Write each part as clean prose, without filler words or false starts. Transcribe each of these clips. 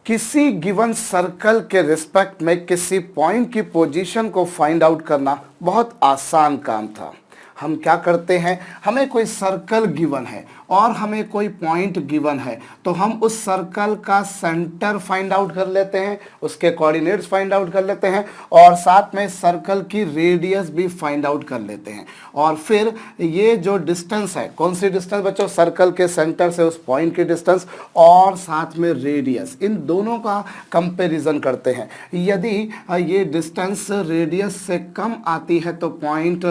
किसी given circle के respect में किसी पॉइंट की पोजीशन को फाइंड आउट करना बहुत आसान काम था। हम क्या करते हैं, हमें कोई सर्कल गिवन है और हमें कोई पॉइंट गिवन है, तो हम उस सर्कल का सेंटर फाइंड आउट कर लेते हैं, उसके कोऑर्डिनेट्स फाइंड आउट कर लेते हैं और साथ में सर्कल की रेडियस भी फाइंड आउट कर लेते हैं। और फिर ये जो डिस्टेंस है, कौन सी डिस्टेंस बच्चों, सर्कल के सेंटर से उस पॉइंट की डिस्टेंस और साथ में रेडियस, इन दोनों का कंपैरिजन करते हैं। यदि ये डिस्टेंस रेडियस से कम आती है तो पॉइंट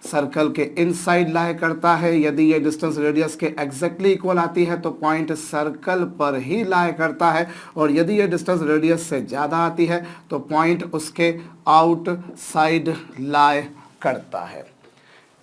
सर्कल के इनसाइड लाई करता है, यदि ये डिस्टेंस रेडियस के एग्जैक्टली इक्वल आती है तो पॉइंट सर्कल पर ही लाई करता है, और यदि ये डिस्टेंस रेडियस से ज़्यादा आती है तो पॉइंट उसके आउटसाइड लाई करता है।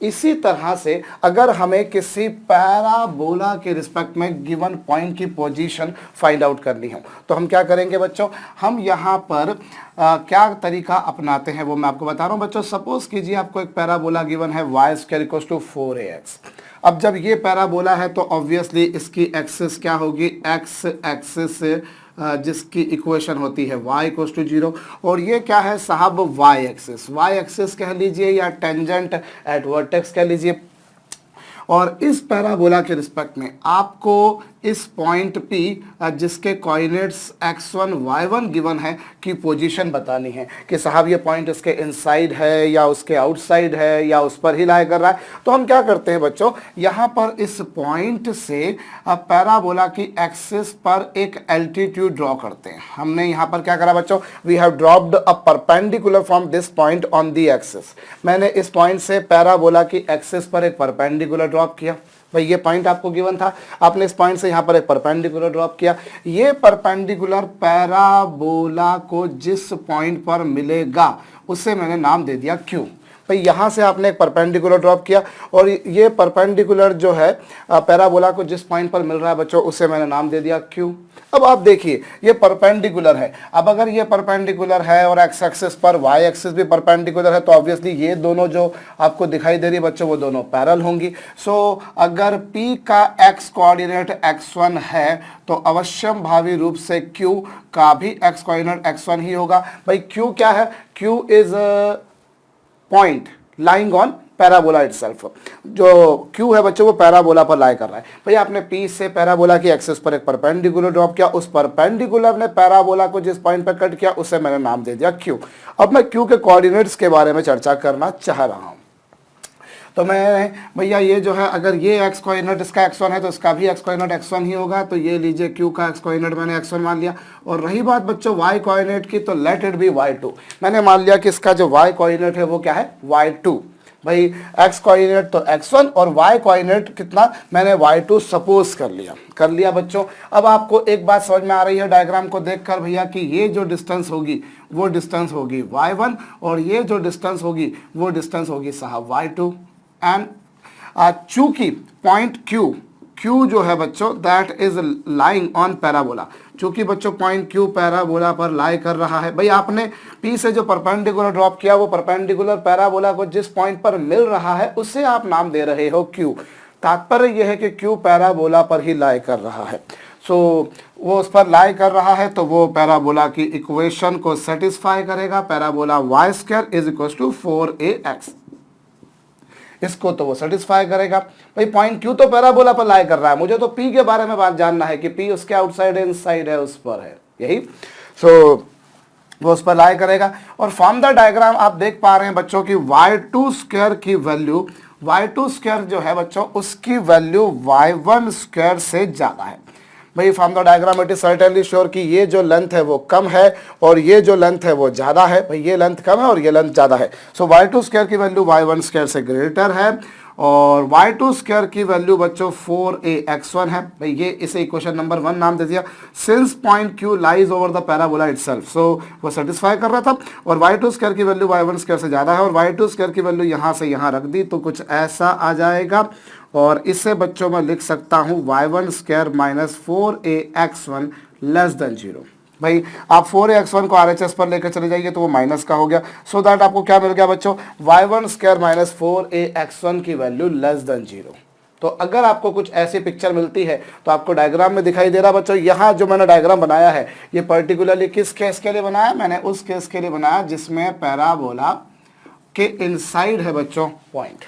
इसी तरह से अगर हमें किसी पैराबोला के रिस्पेक्ट में गिवन पॉइंट की पोजीशन फाइंड आउट करनी हो तो हम क्या करेंगे बच्चों, हम यहाँ पर क्या तरीका अपनाते हैं वो मैं आपको बता रहा हूँ बच्चों। सपोज कीजिए आपको एक पैराबोला गिवन है y square equals to 4ax। अब जब ये पैराबोला है तो ऑब्वियसली इसकी एक्सिस क्या होगी, एक्स एक्सिस जिसकी इक्वेशन होती है y इक्वल्स टू 0, और ये क्या है साहब y एक्सिस कह लीजिए या टेंजेंट एट वर्टेक्स कह लीजिए। और इस पैराबोला के रिस्पेक्ट में आपको इस पॉइंट P जिसके कोऑर्डिनेट्स x1 y1 गिवन है की पोजीशन बतानी है कि साहब ये पॉइंट इसके इनसाइड है या उसके आउटसाइड है या उस पर ही लाई कर रहा है। तो हम क्या करते हैं बच्चों, यहाँ पर इस पॉइंट से पैराबोला की एक्सिस पर एक एल्टीट्यूड ड्रॉ करते हैं। हमने यहाँ पर क्या करा बच्चों, we have dropped a perpendicular from this point on the axis. मैंने इस पॉइंट से पैराबोला की एक्सिस पर एक परपेंडिकुलर ड्रॉप किया। भाई ये पॉइंट आपको गिवन था, आपने इस पॉइंट से यहाँ पर एक परपेंडिकुलर ड्रॉप किया। ये परपेंडिकुलर पैराबोला को जिस पॉइंट पर मिलेगा उसे मैंने नाम दे दिया Q। भाई यहाँ से आपने एक परपेंडिकुलर ड्रॉप किया और ये परपेंडिकुलर जो है पैराबोला को जिस पॉइंट पर मिल रहा है बच्चों उसे मैंने नाम दे दिया Q। अब आप देखिए ये परपेंडिकुलर है। अब अगर ये परपेंडिकुलर है और एक्स एक्सिस पर वाई एक्सिस भी परपेंडिकुलर है तो ऑब्वियसली ये दोनों जो आपको दिखाई दे रही है बच्चों वो दोनों पैरेलल होंगी। सो अगर P का x कोऑर्डिनेट x1 है तो अवश्यम भावी रूप से Q का भी x कोऑर्डिनेट x1 ही होगा। भाई Q क्या है, Q is point lying on parabola itself. जो Q है बच्चों वो पैराबोला पर लाई कर रहा है। भाई आपने P से पैराबोला की एक्सिस पर एक परपेंडिकुलर ड्रॉप किया, उस परपेंडिकुलर ने पैराबोला को जिस पॉइंट पर कट किया उसे मैंने नाम दे दिया Q। अब मैं Q के कोऑर्डिनेट्स के बारे में चर्चा करना चाह रहा हूं। तो मैं भैया ये जो है अगर ये x कोऑर्डिनेट इसका x1 है तो इसका भी x कोऑर्डिनेट x1 ही होगा, तो ये लीजिए Q का x कोऑर्डिनेट मैंने x1 मान लिया। और रही बात बच्चों y कोऑर्डिनेट की तो लेट इट बी y2। मैंने मान लिया कि इसका जो y कोऑर्डिनेट है वो क्या है y2। भाई x कोऑर्डिनेट तो x1 और y कोऑर्डिनेट कितना मैंने y2 सपोज कर लिया बच्चों। अब आपको एक बात समझ में आ रही है डायग्राम को देखकर भैया कि ये जो डिस्टेंस होगी वो डिस्टेंस होगी y1 और ये जो डिस्टेंस होगी वो डिस्टेंस होगी साहब y2। एंड चूंकि पॉइंट Q जो है बच्चों that is lying on parabola, चूंकि बच्चों पॉइंट Q पैराबोला पर लाई कर रहा है। भाई आपने P से जो परपेंडिकुलर ड्रॉप किया वो परपेंडिकुलर पैराबोला को जिस पॉइंट पर मिल रहा है उसे आप नाम दे रहे हो Q। तात्पर्य यह है कि Q पैराबोला पर ही लाई कर रहा है। सो वो उस पर लाई कर रहा है तो वो पैराबोला की इक्वेशन को सेटिस्फाई करेगा। Parabola y square is equal to 4ax, इसको तो वो सेटिस्फाई करेगा। भाई पॉइंट Q तो पैराबोला पर लाई कर रहा है, मुझे तो P के बारे में बात जानना है कि P उसके आउटसाइड है इनसाइड है उस पर है यही। सो वो उस पर लाई करेगा। और फ्रॉम द डायग्राम आप देख पा रहे हैं बच्चों की y2 स्क्वायर की वैल्यू, y2 स्क्वायर जो है बच्चों उसकी वैल्यू y1 स्क्वायर से ज्यादा है। भाई from the diagram it is certainly sure कि ये जो लेंथ है वो कम है और ये जो लेंथ है वो ज़्यादा है। भाई ये लेंथ कम है और ये लेंथ ज़्यादा है। सो y2 स्क्वायर की वैल्यू y1 स्क्वायर से ग्रेटर है और y2 स्क्वायर की वैल्यू बच्चों 4ax1 है। भाई ये इसे इक्वेशन नंबर 1 नाम दे दिया। Since point Q lies over the parabola itself, so वो सेटिस्फाई कर रहा था। और y2 स्क्वायर की वैल्यू y1 स्क्वायर से ज़्यादा है और y2 स्क्वायर की वैल्यू यहाँ से यहाँ रख दी तो कुछ ऐसा आ जाएगा। और इससे बच्चों मैं लिख सकता हूँ y1 square minus 4ax1 less than 0। भाई आप 4ax1 को RHS पर लेकर चले जाइए तो वो माइनस का हो गया। सो दैट आपको क्या मिल गया बच्चों, y1 स्क्वायर माइनस 4ax1 की वैल्यू लेस देन 0। तो अगर आपको कुछ ऐसी पिक्चर मिलती है तो आपको डायग्राम में दिखाई दे रहा बच्चों, यहाँ जो मैंने डायग्राम बनाया है ये पर्टिकुलरली किस केस के लिए बनाया, मैंने उस केस के लिए बनाया जिसमें पैराबोला के इनसाइड है बच्चों पॉइंट,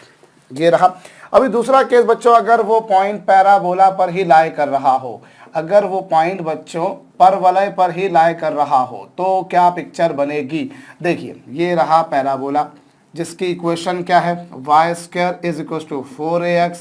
ये रहा। अभी दूसरा केस बच्चों, अगर वो पॉइंट पैराबोला पर ही लाई कर रहा हो, अगर वो पॉइंट बच्चों परवलय पर ही लाई कर रहा हो तो क्या पिक्चर बनेगी। देखिए ये रहा पैराबोला जिसकी इक्वेशन क्या है, y square is equal to 4ax,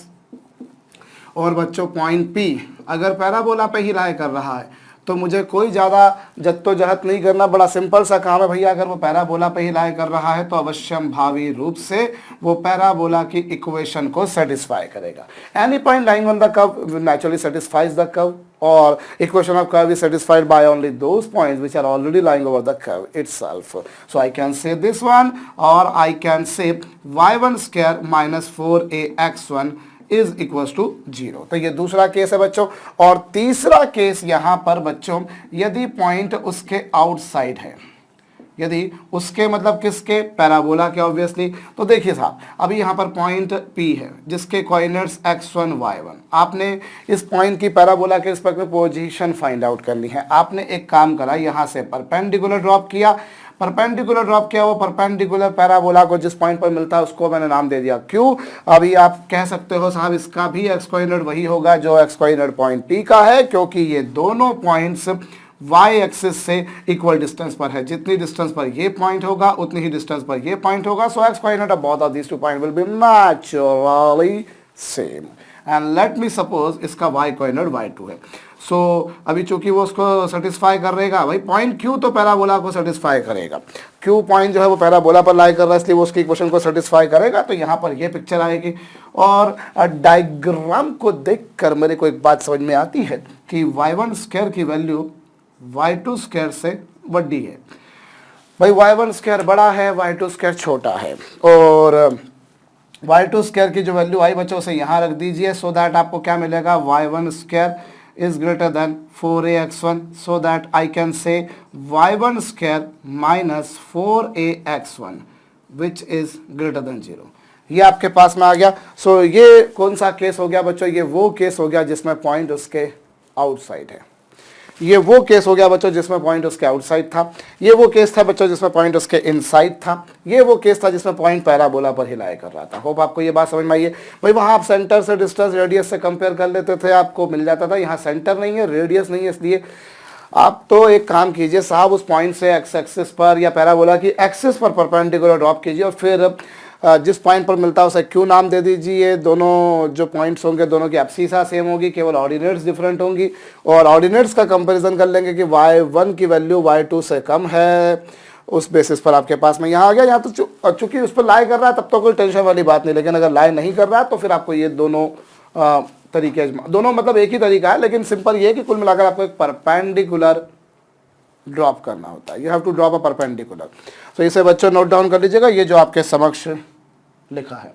और बच्चों पॉइंट P अगर पैराबोला पे ही लाई कर रहा है तो मुझे कोई ज़्यादा जद्दोजहद नहीं करना, बड़ा सिंपल सा काम है भैया। अगर वो पैराबोला पे ही लाई कर रहा है तो अवश्यम भावी रूप से वो पैराबोला की इक्वेशन को सेटिस्फाई करेगा। Any point lying on the curve naturally satisfies the curve, और equation of curve is satisfied by only those points which are already lying over the curve itself. So I can say this one, और I can say y1 square minus 4ax1 is equals to 0। तो ये दूसरा case है बच्चों। और तीसरा case यहां पर बच्चों, यदि पॉइंट उसके आउटसाइड है, यदि उसके मतलब किसके, पैराबोला के ऑब्वियसली। तो देखिए साहब अभी यहाँ पर पॉइंट P है जिसके कोऑर्डिनेट्स x1 y1, आपने इस पॉइंट की पैराबोला के रिस्पेक्ट में पोजीशन फाइंड आउट करनी है। आपने एक काम करा, यहाँ से परपेंडिकुलर ड्रॉप किया, परपेंडिकुलर ड्रॉप किया, वो परपेंडिकुलर पैराबोला को जिस पॉइंट पर मिलता है उसको मैंने नाम दे दिया Q। अभी आप कह सकते हो साहब इसका भी एक्स कोऑर्डिनेट वही होगा जो एक्स कोऑर्डिनेट पॉइंट P का है, क्योंकि ये दोनों पॉइंट्स y एक्सिस से इक्वल डिस्टेंस पर है। जितनी डिस्टेंस पर ये पॉइंट होगा उतनी ही डिस्टेंस पर ये पॉइंट होगा। So X coordinate of both of these two point will be naturally same, and let me suppose इसका y कोऑर्डिनेट y2 है। सो अभी चूंकि वो उसको सेटिस्फाई कर रहेगा, भाई पॉइंट Q तो पैराबोला को सेटिस्फाई करेगा, Q पॉइंट जो है वो पैराबोला पर लाई कर रहा है इसलिए वो उसकी इक्वेशन को सेटिस्फाई करेगा। तो यहाँ पर ये पिक्चर आएगी, और डायग्राम को देखकर मेरे को एक बात समझ में आती है कि y1 स्क्वायर की वैल्यू y2 स्क्वायर से बड़ी है। भाई y1 स्क्वायर बड़ा है, y2 स्क्वायर छोटा है, और y2 स्क्वायर की जो वैल्यू आई बच्चों से यहाँ रख दीजिए, सो दैट आपको क्या मिलेगा, y1 square is greater than 4ax1, so that I can say y1 square minus 4ax1 which is greater than 0। ये आपके पास में आ गया। सो ये कौन सा केस हो गया बच्चों, ये वो केस हो गया जिसमें पॉइंट उसके आउटसाइड है। ये वो केस हो गया बच्चों जिसमें पॉइंट उसके आउटसाइड था। ये वो केस था बच्चों जिसमें पॉइंट उसके इनसाइड था। ये वो केस था जिसमें पॉइंट पैराबोला पर हिलाया कर रहा था। होप आपको ये बात समझ में आई है। भाई वहाँ आप सेंटर से डिस्टेंस रेडियस से कंपेयर कर लेते थे, आपको मिल जाता था। यहाँ सेंटर नहीं है, रेडियस नहीं है, इसलिए आप तो एक काम कीजिए साहब, उस पॉइंट से एक्स एक्सिस पर या पैराबोला की एक्सिस पर परपेंडिकुलर ड्रॉप कीजिए, और फिर जिस पॉइंट पर मिलता है उसे क्यू नाम दे दीजिए। दोनों जो पॉइंट्स होंगे दोनों की एब्सिसा सेम होगी, केवल ऑर्डिनेट्स डिफरेंट होंगी, और ऑर्डिनेट्स का कंपैरिजन कर लेंगे कि y1 की वैल्यू y2 से कम है। उस बेसिस पर आपके पास में यहाँ आ गया। यहाँ तो चूंकि उस पर लाई कर रहा है तब तो कोई टेंशन वाली बात नहीं, लेकिन अगर लाई नहीं कर रहा है तो फिर आपको ये दोनों तरीके, दोनों मतलब एक ही तरीका है, लेकिन सिंपल ये है कि कुल मिलाकर आपको एक परपेंडिकुलर ड्रॉप करना होता है। You have to drop a perpendicular. तो इसे बच्चों नोट डाउन कर लीजिएगा, ये जो आपके समक्ष लिखा है।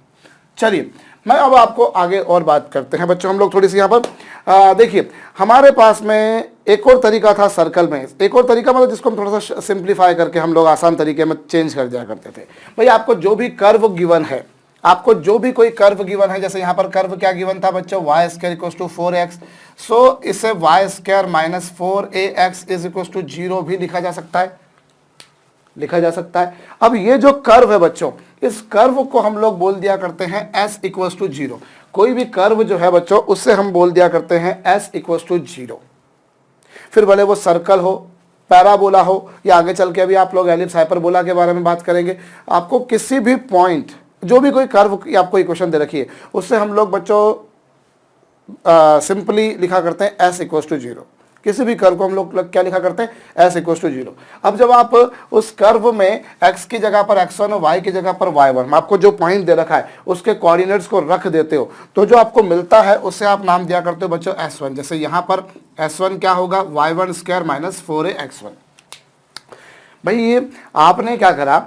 चलिए मैं अब आपको आगे और बात करते हैं बच्चों। हम लोग थोड़ी सी यहाँ पर देखिए, हमारे पास में एक और तरीका था सर्कल में। एक और तरीका मतलब जिसको हम थोड़ा सा सिंप्लीफाई करके हम लोग आसान तरीके में चेंज कर दिया करते थे। भाई आपको जो भी कर्व गिवन है, आपको जो भी कोई कर्व गिवन है, जैसे यहाँ पर कर्व क्या गिवन था बच्चों, y square equal to 4x। So इसे y square minus 4ax is equal to 0 भी लिखा जा सकता है, लिखा जा सकता है। अब ये जो कर्व है बच्चों, इस कर्व को हम लोग बोल दिया करते हैं s इक्वल टू 0। कोई भी कर्व जो है बच्चों उससे हम बोल दिया करते हैं s इक्वल टू 0। फिर भले वो सर्कल हो, पैराबोला हो, या आगे चल के अभी आप लोग एलिप्स हाइपरबोला के बारे में बात करेंगे। आपको किसी भी पॉइंट, जो भी कोई कर्व की आपको इक्वेशन दे रखी है, उससे हम लोग बच्चों सिंपली लिखा करते हैं s इक्वल टू 0। किसी भी कर्व को हम लोग क्या लिखा करते हैं, s इक्वल टू 0। अब जब आप उस कर्व में x की जगह पर x1 और y की जगह पर y1, आपको जो पॉइंट दे रखा है उसके कोऑर्डिनेट्स को रख देते हो, तो जो आपको मिलता है उससे आप नाम दिया करते हो बच्चों s1। जैसे यहाँ पर s1 क्या होगा, y1 स्क्वायर माइनस 4ax1। भाई ये आपने क्या करा,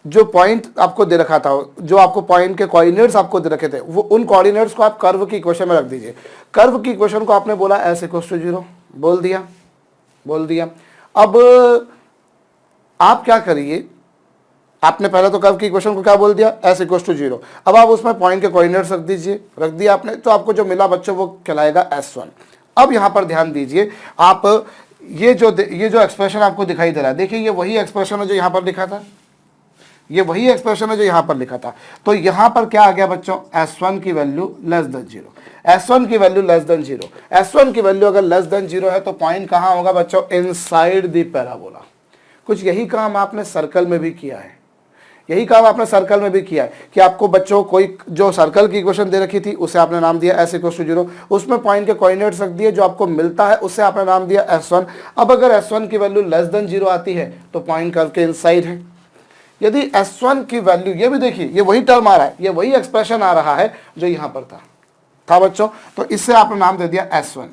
जो पॉइंट आपको दे रखा था, जो आपको पॉइंट के कोऑर्डिनेट्स आपको दे रखे थे, वो उन कोऑर्डिनेट्स को आप कर्व की इक्वेशन में रख दीजिए। कर्व की इक्वेशन को आपने बोला s इक्वल टू 0, बोल दिया। अब आप क्या करिए, आपने पहले तो कर्व की इक्वेशन को क्या बोल दिया, s इक्वल टू 0। अब आप उसमें पॉइंट के कोऑर्डिनेट्स रख दीजिए, रख दिया आपने, तो आपको जो मिला बच्चों वो कहलाएगा s1। अब यहाँ पर ध्यान दीजिए आप, ये जो एक्सप्रेशन आपको दिखाई दे रहा है, देखिए ये वही एक्सप्रेशन है जो यहाँ पर लिखा था, ये वही एक्सप्रेशन है जो यहाँ पर लिखा था। तो यहाँ पर क्या आ गया बच्चों, s1 की वैल्यू लेस देन 0, s1 की वैल्यू लेस देन 0। s1 की वैल्यू अगर लेस देन 0 है तो पॉइंट कहाँ होगा बच्चों, इनसाइड द पैराबोला। कुछ यही काम आपने सर्कल में भी किया है, यही काम आपने सर्कल में भी किया है कि आपको बच्चों कोई जो सर्कल की इक्वेशन दे रखी थी उसे आपने नाम दिया s इक्वल टू 0, उसमें पॉइंट के कोऑर्डिनेट्स रख दिए, जो आपको मिलता है उसे आपने नाम दिया s1। अब अगर s1 की वैल्यू लेस देन 0 आती है तो पॉइंट कर्व के इनसाइड है। यदि s1 की वैल्यू, ये भी देखिए ये वही टर्म आ रहा है, ये वही एक्सप्रेशन आ रहा है जो यहाँ पर था बच्चों, तो इससे आपने नाम दे दिया s1।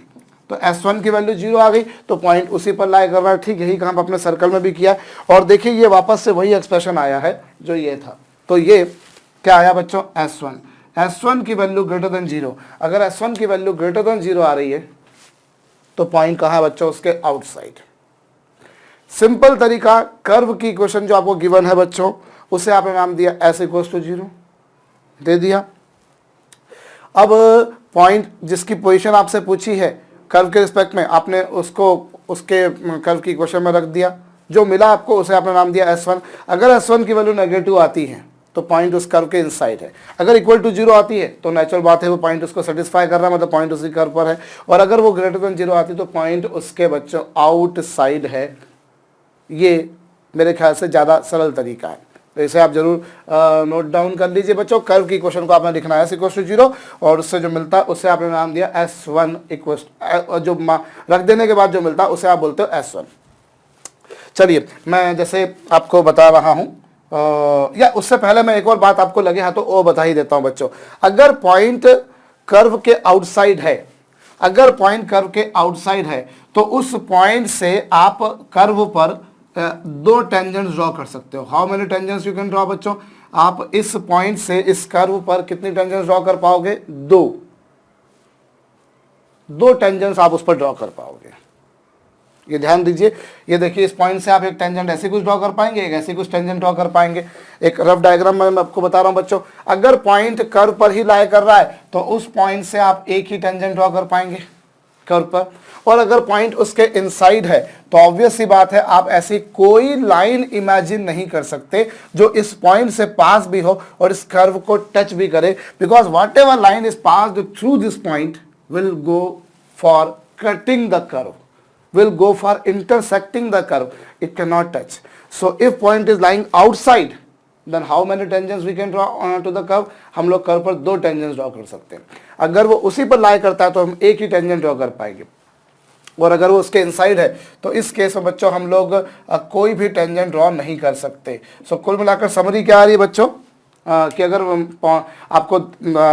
तो s1 की वैल्यू 0 आ गई तो पॉइंट उसी पर लाई कर रहा है। ठीक यही काम अपने सर्कल में भी किया, और देखिए ये वापस से वही एक्सप्रेशन आया है जो ये था। तो ये क्या आया बच्चों, s1 की वैल्यू ग्रेटर देन 0। अगर s1 की वैल्यू ग्रेटर देन 0 आ रही है तो पॉइंट कहाँ है बच्चों, उसके आउटसाइड। सिंपल तरीका, कर्व की इक्वेशन जो आपको गिवन है बच्चों उसे आपने नाम दिया s इक्वल टू 0, दे दिया। अब पॉइंट जिसकी पोजीशन आपसे पूछी है कर्व के रिस्पेक्ट में, आपने उसको उसके कर्व की इक्वेशन में रख दिया, जो मिला आपको उसे आपने नाम दिया s1। अगर s1 की वैल्यू नेगेटिव आती है तो पॉइंट उस कर्व के इनसाइड है, अगर इक्वल टू 0 आती है तो नेचुरल बात है वो पॉइंट उसको सेटिस्फाई कर रहा है, मतलब पॉइंट उसी कर्व पर है, और अगर वो ग्रेटर देन 0 आती है तो पॉइंट उसके बच्चों आउटसाइड है। ये मेरे ख्याल से ज़्यादा सरल तरीका है, तो इसे आप जरूर नोट डाउन कर लीजिए बच्चों। कर्व की क्वेश्चन को आपने लिखना है s इक्वल टू 0, और उससे जो मिलता है उसे आपने नाम दिया s1 इक्वल, जो रख देने के बाद जो मिलता है उसे आप बोलते हो s1। चलिए मैं जैसे आपको बता रहा हूँ, या उससे पहले मैं एक और बात आपको लगे हाथ तो वो बता ही देता हूँ बच्चों। अगर पॉइंट कर्व के आउटसाइड है, अगर पॉइंट कर्व के आउटसाइड है तो उस पॉइंट से आप कर्व पर दो टेंजेंट्स ड्रॉ कर सकते हो। How many tangents you can draw बच्चों, आप इस पॉइंट से इस कर्व पर कितनी टेंजेंट्स ड्रॉ कर पाओगे, दो टेंजेंट्स आप उस पर ड्रॉ कर पाओगे। ये ध्यान दीजिए, ये देखिए इस पॉइंट से आप एक टेंजेंट ऐसे कुछ ड्रॉ कर पाएंगे, एक ऐसे कुछ टेंजेंट ड्रॉ कर पाएंगे। एक रफ डायग्राम मैं आपको बता रहा हूं बच्चों, अगर पॉइंट कर्व पर ही लाई कर रहा है तो उस पॉइंट से आप एक ही टेंजेंट ड्रॉ कर पाएंगे कर्व पर, और अगर पॉइंट उसके इनसाइड है तो ऑब्वियस सी बात है आप ऐसी कोई लाइन इमेजिन नहीं कर सकते जो इस पॉइंट से पास भी हो और इस कर्व को टच भी करे, because what ever line is passed through this point will go for cutting the curve, will go for intersecting the curve, it cannot touch. So if point is lying outside, then how many tangents we can draw to the curve, हम लोग curve पर दो tangents draw कर सकते हैं। अगर वो उसी पर लाई करता है तो हम एक ही टेंजेंट ड्रॉ कर पाएंगे, और अगर वो उसके इनसाइड है तो इस केस में बच्चों हम लोग कोई भी टेंजेंट ड्रॉ नहीं कर सकते। सो कुल मिलाकर समरी क्या आ रही है बच्चों, कि अगर आपको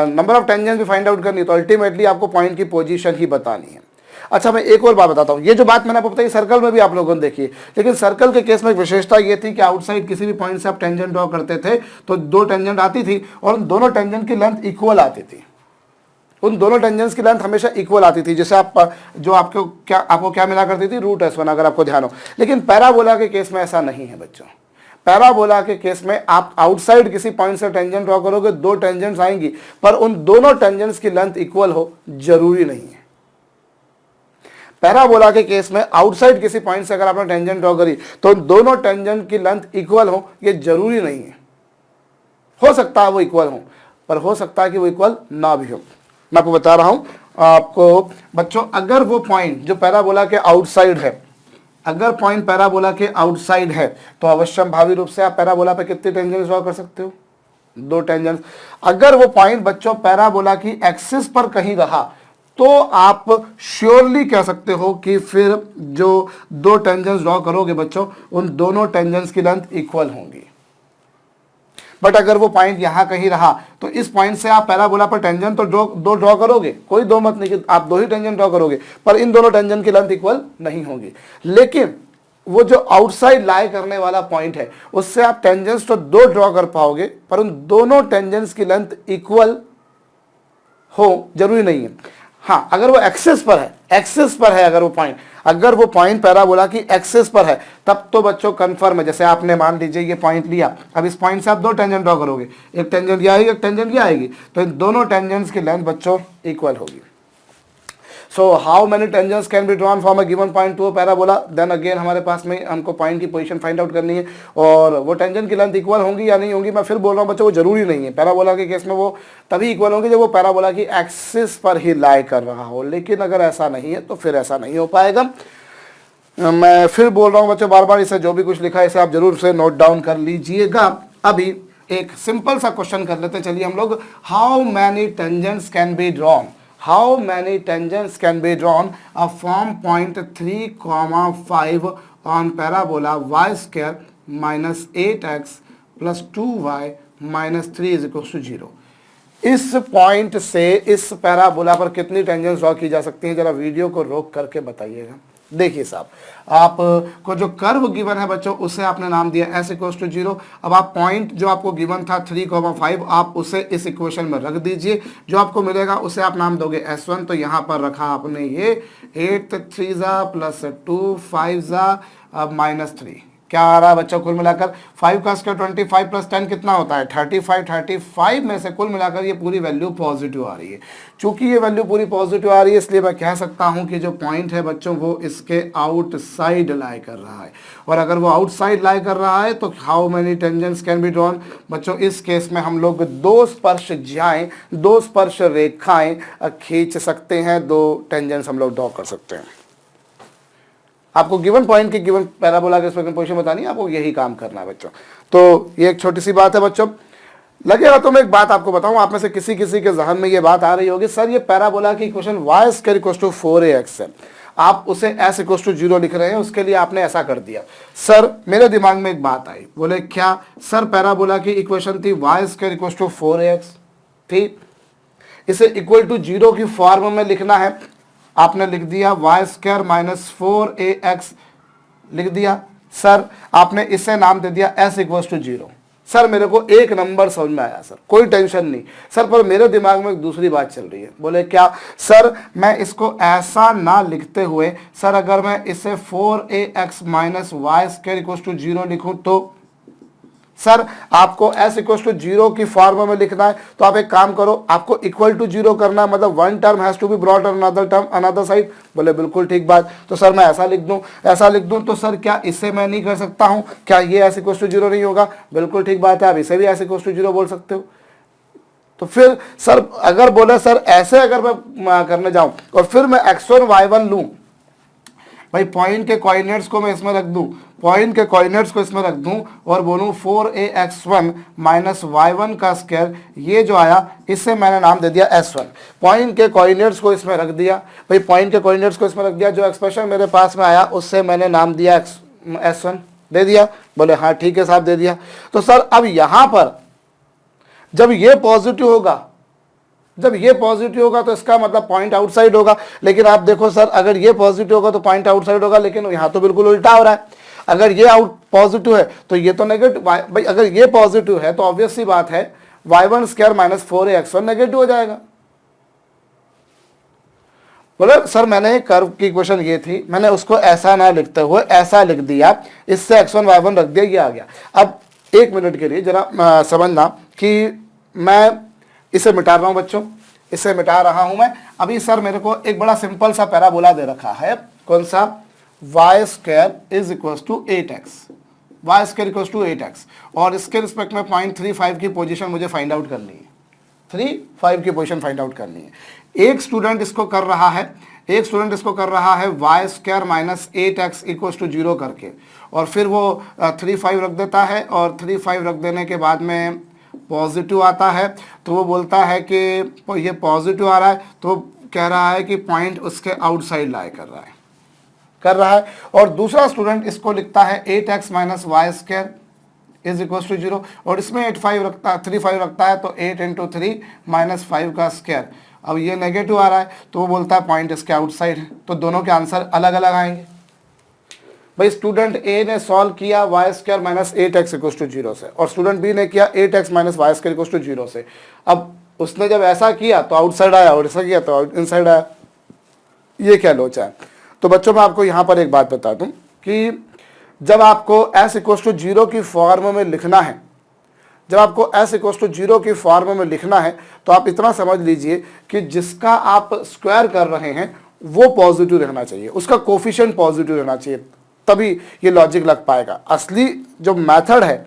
नंबर ऑफ टेंजेंट्स भी फाइंड आउट करनी है तो अल्टीमेटली आपको पॉइंट की पोजीशन ही बतानी है। अच्छा मैं एक और बात बताता हूँ, ये जो बात मैंने आपको बताई सर्कल में भी आप लोगों ने देखी है, लेकिन सर्कल के केस में एक विशेषता ये थी कि आउटसाइड किसी भी पॉइंट से आप टेंजेंट ड्रॉ करते थे तो दो टेंजेंट आती थी और उन दोनों टेंजेंट की लेंथ इक्वल आती थी, उन दोनों टेंजेंट्स की लेंथ हमेशा इक्वल आती थी, जैसे आप जो आपको क्या मिला करती थी, रूट s1 अगर आपको ध्यान हो। लेकिन पैराबोला के केस में ऐसा नहीं है बच्चों। पैराबोला के केस में आप आउटसाइड किसी पॉइंट से टेंजेंट ड्रॉ करोगे, दो टेंजेंट्स आएंगी, पर उन दोनों टेंजेंट्स की लेंथ इक्वल हो जरूरी नहीं है। पैराबोला के केस में आउटसाइड किसी पॉइंट से अगर आपने टेंजेंट ड्रॉ करी तो दोनों टेंजेंट की लेंथ इक्वल हो, ये जरूरी नहीं है। हो सकता है वो इक्वल हो, पर हो सकता है कि वो इक्वल ना भी हो। मैं आपको बता रहा हूं आपको बच्चों, अगर वो पॉइंट जो पैराबोला के आउटसाइड है, अगर पॉइंट पैराबोला के आउटसाइड है तो अवश्यम भावी रूप से आप पैराबोला पे कितने टेंजेंट्स ड्रॉ कर सकते हो, दो टेंजेंट्स। अगर वो पॉइंट बच्चों पैराबोला की एक्सिस पर कहीं रहा तो आप श्योरली कह सकते हो कि फिर जो दो टेंजेंट्स ड्रॉ करोगे बच्चों उन दोनों टेंजेंट्स की लेंथ इक्वल होंगी। बट अगर वो पॉइंट यहां कहीं रहा तो इस पॉइंट से आप पैराबोला पर टेंजेंट तो दो ड्रॉ करोगे, कोई दो मत नहीं कि आप दो ही टेंजेंट ड्रॉ करोगे, पर इन दोनों टेंजेंट की लेंथ इक्वल नहीं होगी। लेकिन वो जो आउटसाइड लाई करने वाला पॉइंट है उससे आप टेंजेंट्स तो दो ड्रॉ कर पाओगे, पर उन दोनों टेंजेंट्स की लेंथ इक्वल हो जरूरी नहीं है। हाँ, अगर वो एक्सिस पर है, एक्सिस पर है अगर वो पॉइंट, अगर वो पॉइंट पैराबोला की एक्सिस पर है तब तो बच्चों कंफर्म है। जैसे आपने मान लीजिए ये पॉइंट लिया, अब इस पॉइंट से आप दो टेंजेंट ड्रॉ करोगे, एक टेंजेंट ये आएगी, एक टेंजेंट ये आएगी, तो इन दोनों टेंजेंट्स की लेंथ बच्चों इक्वल होगी। So how many tangents can be drawn from a given point to a parabola, then again हमारे पास में हमको पॉइंट की पोजीशन फाइंड आउट करनी है, और वो टेंजेंट की लेंथ इक्वल होंगी या नहीं होंगी, मैं फिर बोल रहा हूँ बच्चों वो जरूरी नहीं है। पैराबोला के केस में वो तभी इक्वल होंगी जब वो पैराबोला की एक्सिस पर ही लाई कर रहा हो, लेकिन अगर ऐसा नहीं है तो फिर ऐसा नहीं हो पाएगा। मैं फिर बोल रहा हूँ बच्चों बार बार, इसे जो भी कुछ लिखा है इसे आप जरूर से नोट डाउन कर लीजिएगा। अभी एक सिंपल सा क्वेश्चन कर लेते हैं, चलिए हम लोग, how many tangents can be drawn, how many tangents can be drawn from point 3,5 on parabola y square minus 8x plus 2y minus 3 is equals to 0। इस पॉइंट से इस पैराबोला पर कितनी टेंजेंट्स ड्रॉ की जा सकती हैं, जरा वीडियो को रोक करके बताइएगा। देखिए साहब, आपको जो कर्व गिवन है बच्चों उसे आपने नाम दिया s इक्वल्स टू 0। अब आप पॉइंट जो आपको गिवन था 3,5 आप उसे इस इक्वेशन में रख दीजिए, जो आपको मिलेगा उसे आप नाम दोगे s1। तो यहाँ पर रखा आपने ये 8 3 प्लस 2 5 अब माइनस 3, क्या आ रहा है बच्चों कुल मिलाकर 5 का स्क्वायर 25 प्लस 10 कितना होता है 35। 35 में से कुल मिलाकर ये पूरी वैल्यू पॉजिटिव आ रही है। चूंकि ये वैल्यू पूरी पॉजिटिव आ रही है इसलिए मैं कह सकता हूं कि जो पॉइंट है बच्चों वो इसके आउटसाइड लाई कर रहा है, और अगर वो आउटसाइड लाई कर रहा है तो how many tangents can be drawn. बच्चों इस केस में हम लोग दो स्पर्श ज्याएं, दो स्पर्श रेखाएं खींच सकते हैं, दो टेंजेंट्स हम लोग ड्रॉ कर सकते हैं। आपको गिवन पॉइंट की गिवन पैराबोला के स्पेक्ट्रम पोजीशन बतानी है, आपको यही काम करना है बच्चों। तो ये एक छोटी सी बात है बच्चों। लगेगा तो मैं एक बात आपको बताऊं, आप में से किसी किसी के जहन में ये बात आ रही होगी, सर ये पैराबोला की equation y square equals to 4ax है, आप उसे s इक्वल्स टू 0 लिख रहे हैं, उसके लिए आपने ऐसा कर दिया। सर मेरे दिमाग में एक बात आई, बोले क्या सर पैराबोला की इक्वेशन थी y square equals to 4ax थी, इसे इक्वल टू 0 की फॉर्म में लिखना है, आपने लिख दिया y स्क्वायर माइनस 4ax लिख दिया। सर आपने इसे नाम दे दिया s इक्वल्स टू 0। सर मेरे को एक नंबर समझ में आया सर, कोई टेंशन नहीं सर, पर मेरे दिमाग में एक दूसरी बात चल रही है। बोले क्या सर मैं इसको ऐसा ना लिखते हुए सर अगर मैं इसे 4ax minus y square equals to 0 लिखूं तो सर आपको s इक्वल्स टू 0 की फॉर्म में लिखना है, तो आप एक काम करो, आपको इक्वल टू 0 करना है, मतलब one term has to be brought on another term another side. बोले बिल्कुल ठीक बात, तो सर मैं ऐसा लिख दूं, ऐसा लिख दूं, तो सर क्या इसे मैं नहीं कर सकता हूं, क्या ये s इक्वल्स टू 0 नहीं होगा? बिल्कुल ठीक बात है, आप इसे भी s इक्वल्स टू 0 बोल सकते हो। तो फिर सर अगर बोले सर ऐसे अगर मैं करने जाऊं और फिर मैं x1 y1 लूं, भाई पॉइंट के कोऑर्डिनेट्स को मैं इसमें रख दूं, पॉइंट के कोऑर्डिनेट्स को इसमें रख दूं और बोलूं 4ax1 माइनस y1 का स्क्वायर, ये जो आया इससे मैंने नाम दे दिया s1। पॉइंट के कोऑर्डिनेट्स को इसमें रख दिया, भाई पॉइंट के कोऑर्डिनेट्स को इसमें रख दिया, जो एक्सप्रेशन मेरे पास में आया उससे मैंने नाम दिया s1 दे दिया। बोले हाँ ठीक है साहब दे दिया। तो सर अब यहां पर जब ये पॉजिटिव होगा, जब ये पॉजिटिव होगा तो इसका मतलब पॉइंट आउटसाइड होगा, लेकिन आप देखो सर अगर ये पॉजिटिव होगा तो पॉइंट आउटसाइड होगा, लेकिन यहाँ तो बिल्कुल उल्टा हो रहा है। अगर ये आउट पॉजिटिव है तो ये तो नेगेटिव, भाई अगर ये पॉजिटिव है तो ऑब्वियस सी बात है y1 square minus 4ax1 negative हो जाएगा। बोले सर मैंने कर्व की इक्वेशन ये थी, मैंने उसको ऐसा ना लिखते हुए ऐसा लिख दिया, इससे x1 y1 रख दिया, ये आ गया। अब एक मिनट के लिए जरा समझना कि मैं इसे मिटा रहा हूं बच्चों, इसे मिटा रहा हूं मैं। अभी सर मेरे को एक बड़ा सिंपल सा पैराबोला दे रखा है, कौन सा, y square is equals to 8x, y square equals to 8x, और इसके रिस्पेक्ट में 0.35 की पोजीशन मुझे फाइंड आउट करनी है, 35 की पोजीशन फाइंड आउट करनी है। एक स्टूडेंट इसको कर रहा है, एक स्टूडेंट इसको कर रहा है y square minus 8x equals to 0 करके, और फिर वो 35 रख देता है, और 35 रख देने के बाद में पॉजिटिव आता है, तो वो बोलता है कि ये पॉजिटिव आ रहा है, तो कह रहा है कि पॉइंट उसके आउटसाइड लाई कर रहा है। और दूसरा स्टूडेंट इसको लिखता है 8x minus y square is equal to 0, और इसमें 35 रखता है, तो 8 इंटू 3 माइनस 5 का स्क्वायर। अब ये नेगेटिव आ रहा है तो वो बोलता है पॉइंट इसके आउटसाइड है, तो दोनों के आंसर अलग अलग आएंगे। भाई स्टूडेंट ए ने सॉल्व किया y square minus 8x equal to 0 से, और स्टूडेंट बी ने किया 8x minus y square equal to 0 से। अब उसने जब ऐसा किया तो आउटसाइड आया, और ऐसा किया तो इनसाइड आया। ये क्या लोचा है। तो बच्चों मैं आपको यहाँ पर एक बात बता दूं कि जब आपको s इक्वल्स टू 0 की फॉर्म में लिखना है, जब आपको s इक्वल्स टू 0 की फॉर्म में लिखना है तो आप इतना समझ लीजिए कि जिसका आप स्क्वायर कर रहे हैं वो पॉजिटिव रहना चाहिए, उसका कोफिशिएंट पॉजिटिव रहना चाहिए, तभी ये लॉजिक लग पाएगा। असली जो मेथड है,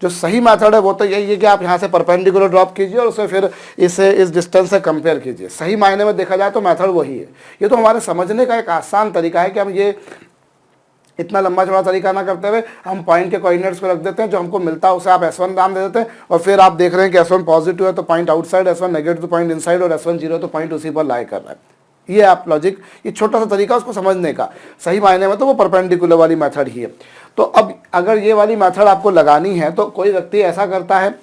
जो सही मेथड है वो तो यही है कि आप यहाँ से परपेंडिकुलर ड्रॉप कीजिए और उसे फिर इसे इस डिस्टेंस से कंपेयर कीजिए। सही मायने में देखा जाए तो मेथड वही है। ये तो हमारे समझने का एक आसान तरीका है कि हम ये इतना लंबा चौड़ा तरीका ना करते हुए हम पॉइंट के कोऑर्डिनेट्स को रख देते हैं, जो हमको मिलता है उसे आप S1 नाम दे देते हैं और फिर आप देख रहे हैं कि S1 पॉजिटिव है तो पॉइंट आउटसाइड, S1 नेगेटिव तो पॉइंट इनसाइड और S1 0 तो पॉइंट उसी पर लाई कर रहा है। ये आप लॉजिक, ये छोटा सा तरीका उसको समझने का, सही मायने में तो वो परपेंडिकुलर वाली मेथड ही है। तो अब अगर ये वाली मेथड आपको लगानी है तो कोई व्यक्ति ऐसा करता है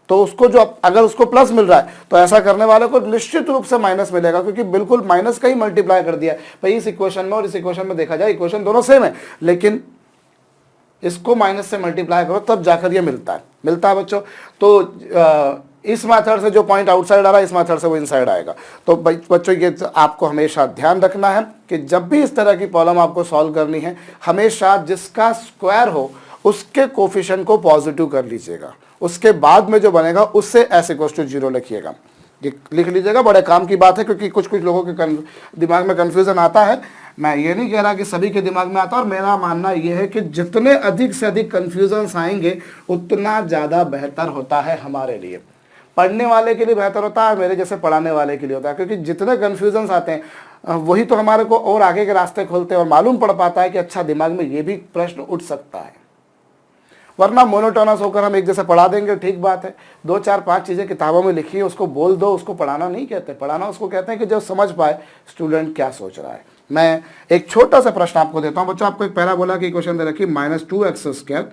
तो उसको जो अगर उसको प्लस मिल रहा है तो ऐसा करने वाले को निश्चित रूप से माइनस मिलेगा, क्योंकि बिल्कुल माइनस का ही मल्टीप्लाई कर दिया है भाई। इस इक्वेशन में और इस इक्वेशन में देखा जाए इक्वेशन दोनों सेम है, लेकिन इसको माइनस से मल्टीप्लाई करो तब जाकर ये मिलता है बच्चों। तो इस मेथड से जो पॉइंट आउटसाइड आ रहा है इस मेथड से वो इनसाइड आएगा। तो बच्चों ये आपको हमेशा ध्यान रखना है कि जब भी इस तरह की प्रॉब्लम आपको सॉल्व करनी है, हमेशा जिसका स्क्वायर हो उसके कोफिशिएंट को पॉजिटिव कर लीजिएगा, उसके बाद में जो बनेगा उससे s इक्वल्स टू 0 लिखिएगा। ये लिख लीजिएगा, बड़े काम की बात है, क्योंकि कुछ लोगों के दिमाग में कन्फ्यूजन आता है। मैं ये नहीं कह रहा कि सभी के दिमाग में आता है, और मेरा मानना ये है कि जितने अधिक से अधिक कन्फ्यूजन आएंगे उतना ज़्यादा बेहतर होता है हमारे लिए, पढ़ने वाले के लिए बेहतर होता है, मेरे जैसे पढ़ाने वाले के लिए होता है। क्योंकि जितने कन्फ्यूजन आते हैं वही तो हमारे को और आगे के रास्ते खोलते हैं और मालूम पड़ पाता है कि अच्छा दिमाग में ये भी प्रश्न उठ सकता है। वरना मोनोटोनस होकर हम एक जैसे पढ़ा देंगे, ठीक बात है, 2 4 5 चीज़ें किताबों में लिखी है उसको बोल दो, उसको पढ़ाना नहीं कहते। पढ़ाना उसको कहते हैं कि जब समझ पाए स्टूडेंट क्या सोच रहा है। मैं एक छोटा सा प्रश्न आपको देता हूं बच्चों। आपको एक पैराबोला की इक्वेशन दे रखी, -2x²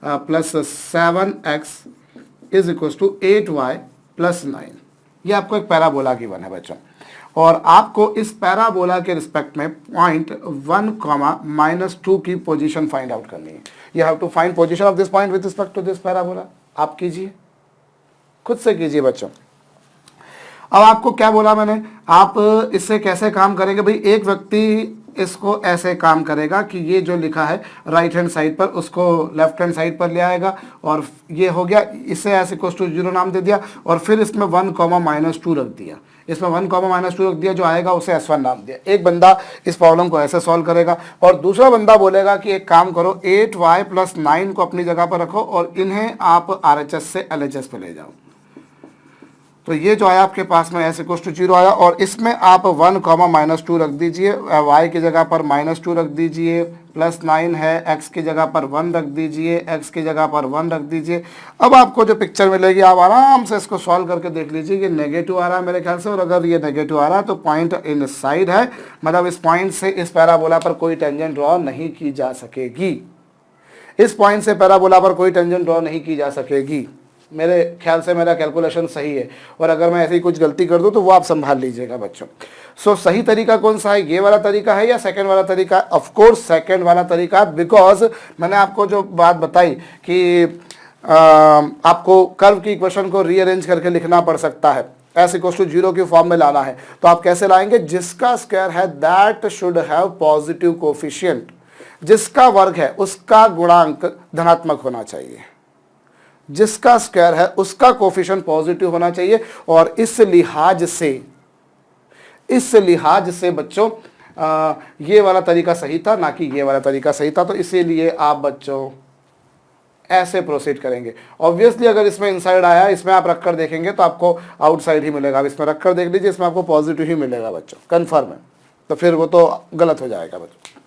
plus 7x is equal to 8y plus 9। ये आपको एक पैराबोला की वन है बच्चों, और आपको इस पैराबोला के रिस्पेक्ट में पॉइंट 1, -2 की पोजीशन फाइंड आउट करनी है। You have to find position of this point with respect to this parabola. आप कीजिए, खुद से कीजिए बच्चों। अब आपको क्या बोला मैंने, आप इससे कैसे काम करेंगे भाई। एक व्यक्ति इसको ऐसे काम करेगा कि ये जो लिखा है राइट हैंड साइड पर उसको लेफ्ट हैंड साइड पर ले आएगा, और ये हो गया, इसे s इक्वल टू 0 नाम दे दिया, और फिर इसमें 1, -2 रख दिया। इसमें 1, -2 रख दिया, जो आएगा उसे S1 नाम दिया। एक बंदा इस प्रॉब्लम को ऐसे सॉल्व करेगा, और दूसरा बंदा बोलेगा कि एक काम करो, 8y प्लस 9 को अपनी जगह पर रखो और इन्हें आप RHS से LHS पे ले जाओ। तो ये जो आया आपके पास में s इक्वल टू 0 आया, और इसमें आप 1, -2 रख दीजिए, y की जगह पर -2 रख दीजिए, प्लस 9 है, x की जगह पर 1 रख दीजिए, x की जगह पर 1 रख दीजिए। अब आपको जो पिक्चर मिलेगी आप आराम से इसको सॉल्व करके देख लीजिए कि नेगेटिव आ रहा है मेरे ख्याल से, और अगर ये नेगेटिव आ रहा है तो पॉइंट इन साइड है, मतलब इस पॉइंट से इस पैराबोला पर कोई टेंजेंट ड्रॉ नहीं की जा सकेगी। इस पॉइंट से पैराबोला पर कोई टेंजेंट ड्रॉ नहीं की जा सकेगी। मेरे ख्याल से मेरा कैलकुलेशन सही है, और अगर मैं ऐसे ही कुछ गलती कर दूं तो वो आप संभाल लीजिएगा बच्चों। सो सही तरीका कौन सा है, ये वाला तरीका है या सेकंड वाला तरीका? ऑफ कोर्स सेकंड वाला तरीका, बिकॉज मैंने आपको जो बात बताई कि आपको कर्व की इक्वेशन को रीअरेंज करके लिखना पड़ सकता है, s इक्वल टू 0 की फॉर्म में लाना है। तो आप कैसे लाएंगे, जिसका स्क्वायर है that should have positive coefficient, जिसका वर्ग है उसका गुणांक धनात्मक होना चाहिए, जिसका स्क्वायर है उसका कोफिशिएंट पॉजिटिव होना चाहिए। और इस लिहाज से बच्चों ये वाला तरीका सही था, ना कि ये वाला तरीका सही था। तो इसीलिए आप बच्चों ऐसे प्रोसीड करेंगे। ऑब्वियसली अगर इसमें इनसाइड आया, इसमें आप रखकर देखेंगे तो आपको आउटसाइड ही मिलेगा। अब इसमें रखकर देख लीजिए, इसमें आपको पॉजिटिव ही मिलेगा बच्चों, कंफर्म है। तो फिर वो तो गलत हो जाएगा बच्चों।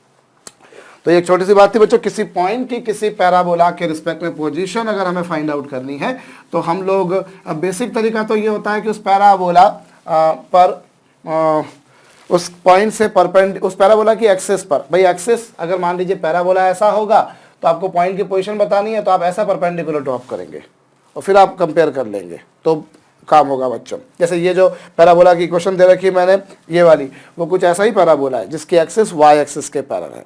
तो एक छोटी सी बात थी बच्चों, किसी पॉइंट की किसी पैराबोला के रिस्पेक्ट में पोजीशन अगर हमें फाइंड आउट करनी है तो हम लोग बेसिक तरीका तो ये होता है कि उस पैराबोला पर उस पॉइंट से उस पैराबोला की एक्सिस पर, भाई एक्सिस अगर मान लीजिए पैराबोला ऐसा होगा तो आपको पॉइंट की पोजीशन बतानी है, तो आप ऐसा परपेंडिकुलर ड्रॉप करेंगे और फिर आप कंपेयर कर लेंगे तो काम होगा बच्चों। जैसे ये जो पैराबोला की इक्वेशन दे रखी है मैंने, ये वाली, वो कुछ ऐसा ही पैराबोला है जिसकी एक्सिस y एक्सिस के पैरेलल है।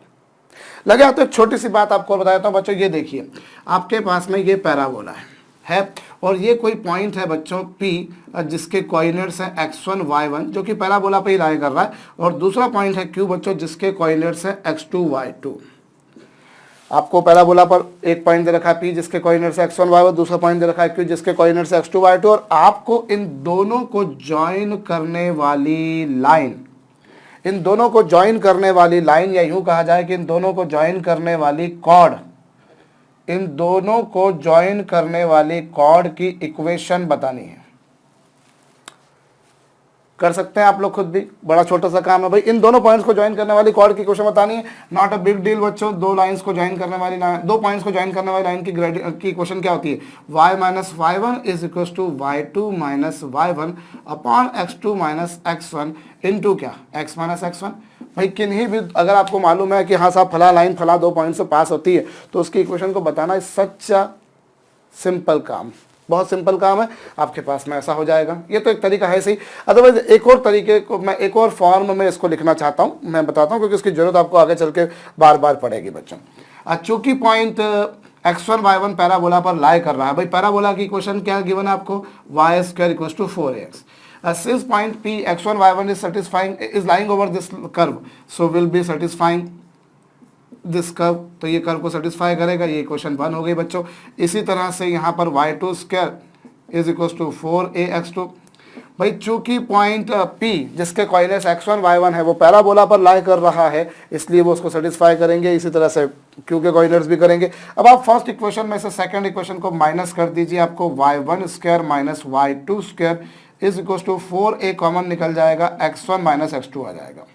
लगे तो एक छोटी सी बात आपको बताता हूँ बच्चों, ये देखिए आपके पास में ये पैराबोला है। और ये कोई पॉइंट है बच्चों P जिसके कोऑर्डिनेट्स हैं x1 y1 जो कि पैराबोला पे ही लाई कर रहा है, और दूसरा पॉइंट है Q बच्चों जिसके कोऑर्डिनेट्स हैं x2 y2। आपको पैराबोला पर एक पॉइंट दे रखा है P जिसके कोऑर्डिनेट्स है x1 y1, दूसरा पॉइंट दे रखा है Q जिसके कोऑर्डिनेट्स है x2 y2, और आपको इन दोनों को ज्वाइन करने वाली लाइन, इन दोनों को ज्वाइन करने वाली लाइन, या यूं कहा जाए कि इन दोनों को ज्वाइन करने वाली कॉर्ड, इन दोनों को ज्वाइन करने वाली कॉर्ड की इक्वेशन बतानी है। कर सकते हैं आप लोग खुद भी, बड़ा छोटा सा काम है भाई। इन दोनों पॉइंट्स को ज्वाइन करने वाली कॉर्ड की इक्वेशन बतानी है, नॉट अ बिग डील बच्चों। दो लाइंस को ज्वाइन करने वाली लाइन, दो पॉइंट्स को ज्वाइन करने वाली लाइन की इक्वेशन क्या होती है? y minus y1 is equal to y2 minus y1 upon x2 minus x1 into क्या? x minus x1। भाई किन्हीं भी अगर आपको मालूम है कि हाँ साहब फला लाइन फला दो पॉइंट से पास होती है, तो उसकी इक्वेशन को बताना सच्चा सिंपल काम, बहुत सिंपल काम है, आपके पास में ऐसा हो जाएगा। ये तो एक तरीका है सही। अदरवाइज एक और तरीके को मैं एक और फॉर्म में इसको लिखना चाहता हूँ, मैं बताता हूँ, क्योंकि उसकी जरूरत आपको आगे चल के बार बार पड़ेगी बच्चों। चूंकि पॉइंट x1 y1 पैराबोला पर लाई कर रहा है, भाई पैराबोला की इक्वेशन क्या गिवन है आपको? y square equal to 4ax। Since point P x1 y1 is lying over this curve, so will be satisfying this curve, तो ये कर्व को सेटिस्फाई करेगा। ये इक्वेशन 1 हो गई बच्चों। इसी तरह से यहाँ पर y2 square is equal to 4ax2। भाई चूंकि पॉइंट P जिसके कोऑर्डिनेट्स x1 y1 है वो पैराबोला पर लाई कर रहा है, इसलिए वो उसको सेटिस्फाई करेंगे। इसी तरह से Q के कोऑर्डिनेट्स भी करेंगे। अब आप फर्स्ट इक्वेशन में से सेकंड इक्वेशन को माइनस कर दीजिए, आपको y1 square minus y2 square is equal to 4a common निकल जाएगा, x1 माइनस x2 आ जाएगा।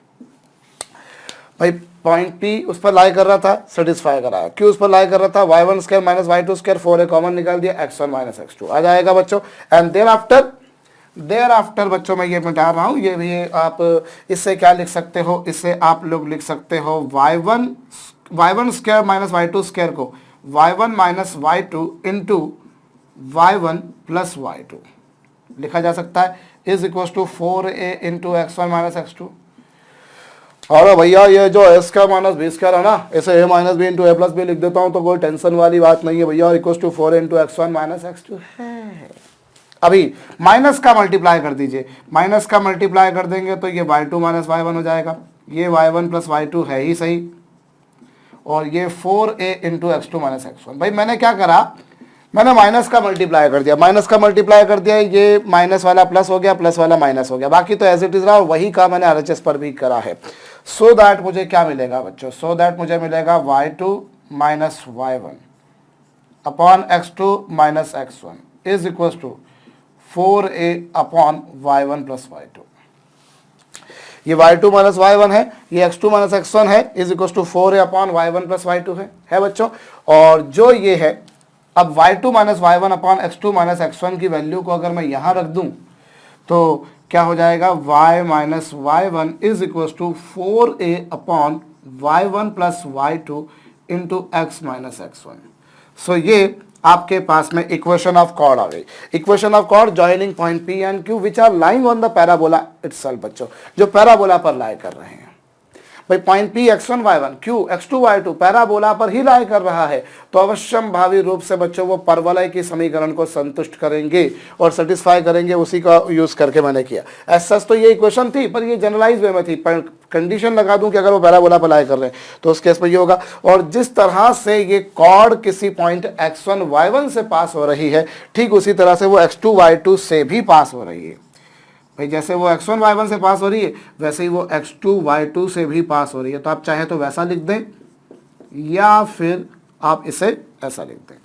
भाई पॉइंट P उस पर लाई कर रहा था, सेटिस्फाई कर रहा है। Q उस पर लाई कर रहा था, y1 square minus y2 square 4a common निकाल दिया, x1 माइनस x2 आ जाएगा बच्चों। एंड देयर आफ्टर बच्चों मैं ये मिटा रहा हूँ, ये भी आप इससे क्या लिख सकते हो? इससे आप लोग लिख सकते हो y1 square minus y2 square को y1 minus y2 into y1 plus y2 लिखा जा सकता है, is equal to 4a into x1 minus x2। और भैया ये जो a square minus b square है ना, इसे a minus b into a plus b लिख देता हूँ, तो कोई टेंशन वाली बात नहीं है भैया, equal to 4 into x1 minus x2 है। अभी माइनस का मल्टीप्लाई कर दीजिए, माइनस का मल्टीप्लाई कर देंगे तो ये y2 माइनस y1 हो जाएगा, ये y1 प्लस y2 है ही सही, और ये 4a into x2 minus x1। भाई मैंने क्या करा, मैंने माइनस का मल्टीप्लाई कर दिया, माइनस का मल्टीप्लाई कर दिया, ये माइनस वाला प्लस हो गया, प्लस वाला माइनस हो गया, बाकी तो एज इट इज रहा, और वही काम मैंने RHS पर भी करा है। सो दैट मुझे क्या मिलेगा बच्चों? सो दैट मुझे मिलेगा y2 minus y1 upon x2 minus x1 is equal to 4a upon y1 plus y2। ये y2 माइनस y1 है, ये x2 माइनस x1 है, is equal to 4a upon y1 plus y2 है बच्चों। और जो ये है, अब y2 minus y1 upon x2 minus x1 की वैल्यू को अगर मैं यहाँ रख दूं तो क्या हो जाएगा? y minus y1 is equal to 4a upon y1 plus y2 into x minus x1। So ये आपके पास में इक्वेशन ऑफ कॉर्ड आ गई। Equation of chord joining point P and Q which are lying on the parabola itself बच्चों, जो parabola पर लाई कर रहे हैं। भाई point P x1 y1 Q x2 y2 parabola पर ही लाई कर रहा है, तो अवश्यम भावी रूप से बच्चों वो परवलय की समीकरण को संतुष्ट करेंगे और सेटिस्फाई करेंगे। उसी का यूज करके मैंने किया। एज सच तो ये इक्वेशन थी, पर ये जनरलाइज वे में थी, पर कंडीशन लगा दूं कि अगर वो पैराबोला पर लाई कर रहे हैं तो उस केस में ये होगा। और जिस तरह से ये कॉर्ड किसी पॉइंट x1 y1 से पास हो रही है, ठीक उसी तरह से वो x2 y2 से भी पास हो रही है। भाई जैसे वो x1 y1 से पास हो रही है, वैसे ही वो x2 y2 से भी पास हो रही है। तो आप चाहे तो वैसा लिख दें, या फिर आप इसे ऐसा लिख दें।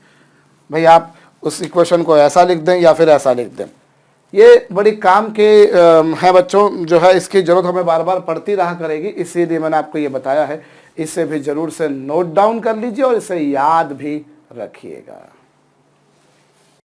भाई आप उस इक्वेशन को ऐसा लिख दें या फिर ऐसा लिख दें। ये बड़ी काम के है बच्चों, जो है इसकी ज़रूरत हमें बार बार पड़ती रहा करेगी, इसीलिए मैंने आपको ये बताया है। इसे भी ज़रूर से नोट डाउन कर लीजिए और इसे याद भी रखिएगा।